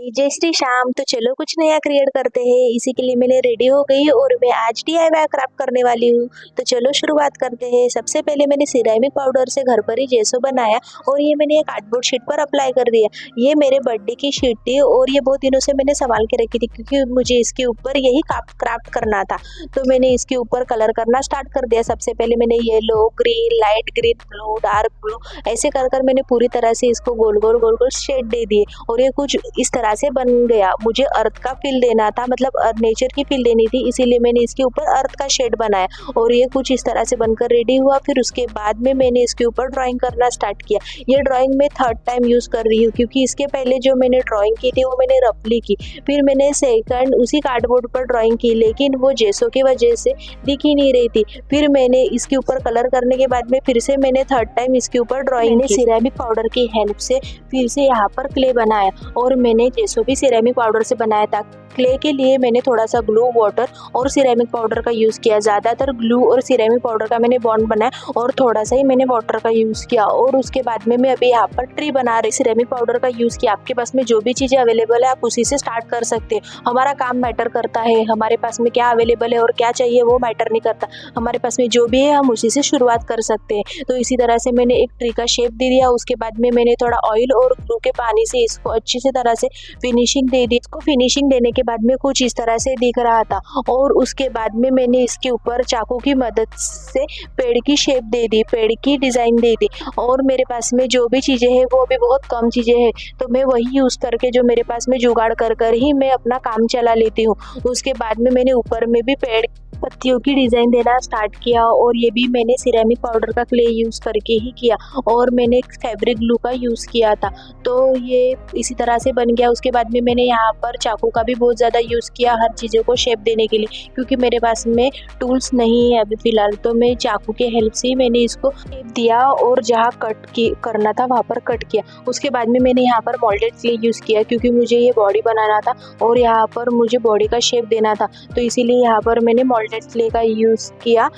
जय श्री श्याम। तो चलो कुछ नया क्रिएट करते हैं। इसी के लिए मैंने रेडी हो गई और मैं आज DIY क्राफ्ट करने वाली हूँ। तो चलो शुरुआत करते हैं। सबसे पहले मैंने सिरेमिक पाउडर से घर पर ही जेसो बनाया और ये मैंने एक कार्डबोर्ड शीट पर अप्लाई कर दिया। ये मेरे बर्थडे की शीट थी और ये बहुत दिनों से मैंने संभाल के रखी थी क्योंकि मुझे इसके ऊपर यही क्राफ्ट करना था। तो मैंने इसके ऊपर कलर करना स्टार्ट कर दिया। सबसे पहले मैंने yellow, green, light green, blue, dark blue ऐसे कर मैंने पूरी तरह से इसको गोल गोल शेड दे दिए और ये कुछ इस तरह से बन गया। मुझे अर्थ का फील देना था, मतलब नेचर की फील देनी थी, इसीलिए मैंने इसके ऊपर अर्थ का शेड बनाया और ये कुछ इस तरह से बनकर रेडी हुआ। फिर उसके बाद में मैंने इसके ऊपर ड्राइंग करना स्टार्ट किया। ये ड्राइंग मैं थर्ड टाइम यूज कर रही हूँ क्योंकि इसके पहले जो मैंने ड्राइंग की थी वो मैंने रफली की, फिर मैंने सेकंड उसी कार्डबोर्ड पर ड्राइंग की, लेकिन वो जेसो की वजह से दिख ही नहीं रही थी। फिर मैंने इसके ऊपर कलर करने के बाद में फिर से मैंने थर्ड टाइम इसके ऊपर ड्राइंग की। सिरेमिक पाउडर की हेल्प से फिर से यहाँ पर क्ले बनाया और मैंने जेसो भी सिरेमिक पाउडर से बनाया था। क्ले के लिए मैंने थोड़ा सा ग्लू, वाटर और सिरेमिक पाउडर का यूज़ किया। ज़्यादातर ग्लू और सिरेमिक पाउडर का मैंने बॉन्ड बनाया और थोड़ा सा ही मैंने वाटर का यूज़ किया। और उसके बाद में मैं अभी यहाँ पर ट्री बना रही। सिरेमिक पाउडर का यूज़ किया। आपके पास में जो भी चीज़ें अवेलेबल है आप उसी से स्टार्ट कर सकते हैं। हमारा काम मैटर करता है, हमारे पास में क्या अवेलेबल है और क्या चाहिए वो मैटर नहीं करता। हमारे पास में जो भी है हम उसी से शुरुआत कर सकते हैं। तो इसी तरह से मैंने एक ट्री का शेप दे दिया। उसके बाद में मैंने थोड़ा ऑयल और ग्लू के पानी से इसको अच्छी से तरह से फिनिशिंग दे दी। इसको फिनिशिंग देने के बाद में कुछ इस तरह से दिख रहा था और उसके बाद में मैंने इसके ऊपर चाकू की मदद से पेड़ की शेप दे दी, पेड़ की डिज़ाइन दे दी। और मेरे पास में जो भी चीज़ें हैं वो भी बहुत कम चीज़ें हैं, तो मैं वही यूज़ करके जो मेरे पास में जुगाड़ कर ही मैं अपना काम चला लेती हूँ। उसके बाद में मैंने ऊपर में भी पेड़ पत्तियों की डिज़ाइन देना स्टार्ट किया और ये भी मैंने सिरेमिक पाउडर का क्ले यूज़ करके ही किया और मैंने फैब्रिक ग्लू का यूज़ किया था। तो ये इसी तरह से बन गया। उसके बाद में मैंने यहाँ पर चाकू का भी बहुत ज़्यादा यूज़ किया हर चीज़ों को शेप देने के लिए, क्योंकि मेरे पास में टूल्स नहीं है अभी फ़िलहाल। तो मैं चाकू के हेल्प से ही मैंने इसको शेप दिया और जहाँ करना था वहाँ पर कट किया। उसके बाद में मैंने यहाँ पर मोल्डेड क्ले यूज़ किया क्योंकि मुझे ये बॉडी बनाना था और यहाँ पर मुझे बॉडी का शेप देना था, तो इसीलिए यहाँ पर मैंने मोल्डेड क्ले का यूज़ किया।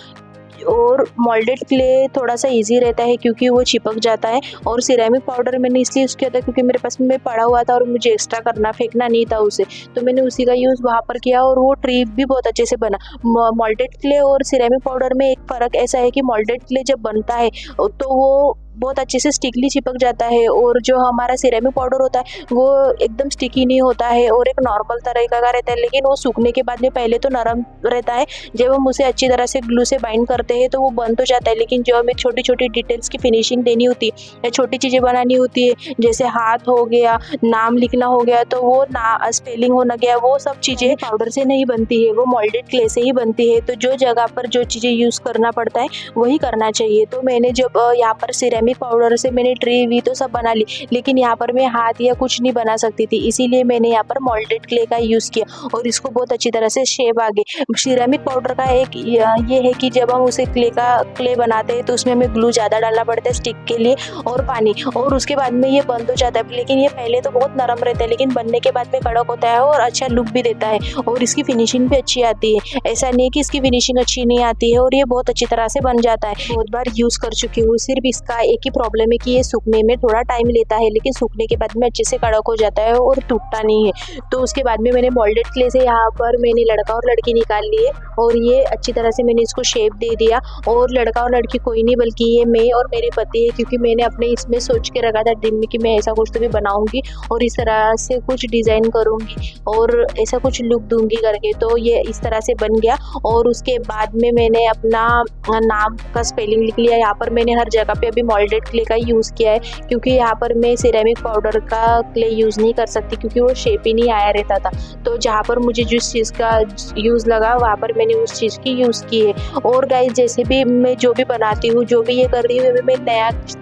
और मोल्डेड क्ले थोड़ा सा इजी रहता है क्योंकि वो चिपक जाता है और सिरेमिक पाउडर मैंने इसलिए यूज़ किया था क्योंकि मेरे पास में पड़ा हुआ था और मुझे एक्स्ट्रा करना फेंकना नहीं था उसे, तो मैंने उसी का यूज़ वहाँ पर किया और वो ट्री भी बहुत अच्छे से बना। मोल्डेड क्ले और सिरेमिक पाउडर में एक फ़र्क ऐसा है कि मोल्डेड क्ले जब बनता है तो वो बहुत अच्छे से स्टिकली चिपक जाता है और जो हमारा सिरेमिक पाउडर होता है वो एकदम स्टिकी नहीं होता है और एक नॉर्मल तरह का रहता है, लेकिन वो सूखने के बाद में पहले तो नरम रहता है, जब हम उसे अच्छी तरह से ग्लू से बाइंड करते हैं तो वो बंद हो जाता है। लेकिन जो हमें छोटी छोटी डिटेल्स की फिनिशिंग देनी होती है या छोटी चीज़ें बनानी होती है, जैसे हाथ हो गया, नाम लिखना हो गया, तो वो स्पेलिंग हो न गया, वो सब चीज़ें पाउडर से नहीं बनती है, वो मोल्डेड क्ले से ही बनती है। तो जो जगह पर जो चीज़ें यूज़ करना पड़ता है वही करना चाहिए। तो मैंने जब यहाँ पर सिरेमिक पाउडर से मैंने ट्री वी तो सब बना ली, लेकिन यहाँ पर मैं हाथ या कुछ नहीं बना सकती थी, इसीलिए मैंने यहाँ पर मोल्डेड क्ले का यूज़ किया और इसको बहुत अच्छी तरह से शेप आ गई। सिरेमिक पाउडर का एक ये है कि जब हम उसे क्ले बनाते हैं तो उसमें हमें ग्लू ज़्यादा डालना पड़ता है स्टिक के लिए और पानी, और उसके बाद में ये बंद हो जाता है। लेकिन ये पहले तो बहुत नरम रहता है, लेकिन बनने के बाद में कड़क होता है और अच्छा लुक भी देता है और इसकी फिनिशिंग भी अच्छी आती है। ऐसा नहीं कि इसकी फिनिशिंग अच्छी नहीं आती है, और ये बहुत अच्छी तरह से बन जाता है। बहुत बार यूज़ कर चुकी हूँ। सिर्फ इसका एक ही प्रॉब्लम है कि ये सूखने में थोड़ा टाइम लेता है, लेकिन सूखने के बाद में अच्छे से कड़क हो जाता है और टूटता नहीं है। तो उसके बाद में मैंने मोल्डेड क्ले से यहाँ पर मैंने लड़का और लड़की निकाल लिए और ये अच्छी तरह से मैंने इसको शेप दे दिया। और लड़का और लड़की कोई नहीं बल्कि ये मैं और मेरे पति है, क्योंकि मैंने अपने इसमें सोच के रखा था दिन में कि मैं ऐसा कुछ तो भी बनाऊंगी और इस तरह से कुछ डिज़ाइन करूंगी और ऐसा कुछ लुक दूंगी करके। तो ये इस तरह से बन गया और उसके बाद में मैंने अपना नाम का स्पेलिंग लिख लिया। यहाँ पर मैंने हर जगह पे अभी मोल्डेड क्ले का यूज़ किया है क्योंकि यहाँ पर मैं सिरेमिक पाउडर का क्ले यूज़ नहीं कर सकती क्योंकि वो शेप ही नहीं आया रहता था। तो जहाँ पर मुझे जिस चीज़ का यूज़ लगा वहाँ पर मैंने उस चीज़ की यूज़ की है। और गाइस, जैसे भी मैं जो भी बनाती हूँ, जो भी ये कर रही हूँ, अभी मैं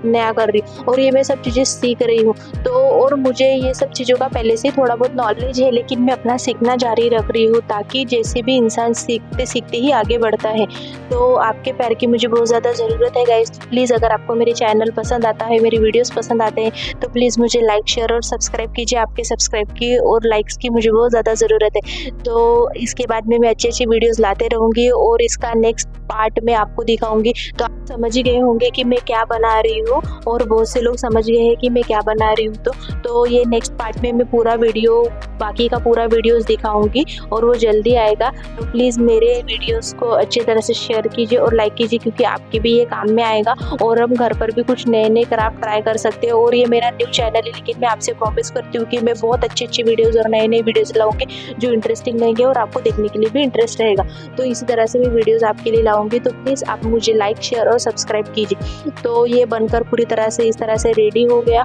नया कर रही हूँ और ये मैं सब चीज़ें सीख रही हूँ। तो और मुझे ये सब चीज़ों का पहले से थोड़ा बहुत नॉलेज है, लेकिन मैं अपना सीखना जारी रख रही हूँ ताकि जैसे भी इंसान सीखते सीखते ही आगे बढ़ता है। तो आपके प्यार की मुझे बहुत ज़्यादा ज़रूरत है गाइस। प्लीज़ अगर आपको मेरे चैनल चैनल पसंद आता है, मेरी वीडियोस पसंद आते हैं तो प्लीज़ मुझे लाइक शेयर और सब्सक्राइब कीजिए। आपके सब्सक्राइब की और लाइक्स की मुझे बहुत ज़्यादा ज़रूरत है। तो इसके बाद में मैं अच्छी वीडियोस लाते रहूँगी और इसका नेक्स्ट पार्ट में आपको दिखाऊंगी। तो आप समझ ही गए होंगे कि मैं क्या बना रही हूँ और बहुत से लोग समझ गए हैं कि मैं क्या बना रही हूँ। तो ये नेक्स्ट पार्ट में मैं पूरा वीडियो, बाकी का पूरा वीडियोस दिखाऊंगी और वो जल्दी आएगा। तो प्लीज़ मेरे वीडियोस को अच्छी तरह से शेयर कीजिए और लाइक कीजिए, क्योंकि आपके भी ये काम में आएगा और हम घर पर भी कुछ नए नए क्राफ्ट ट्राई कर सकते हैं। और ये मेरा न्यू चैनल है, लेकिन मैं आपसे प्रॉमिस करती हूँ कि मैं बहुत अच्छी वीडियोज़ और नए नए वीडियोज़ लाऊंगी जो इंटरेस्टिंग रहेंगे और आपको देखने के लिए भी इंटरेस्ट रहेगा। तो इसी तरह से मैं वीडियोज़ आपके लिए लाऊंगी। तो प्लीज़ आप मुझे लाइक शेयर और सब्सक्राइब कीजिए। तो ये बनकर पूरी तरह से इस तरह से रेडी हो गया।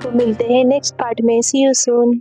तो मिलते हैं नेक्स्ट पार्ट में। सी यू सून।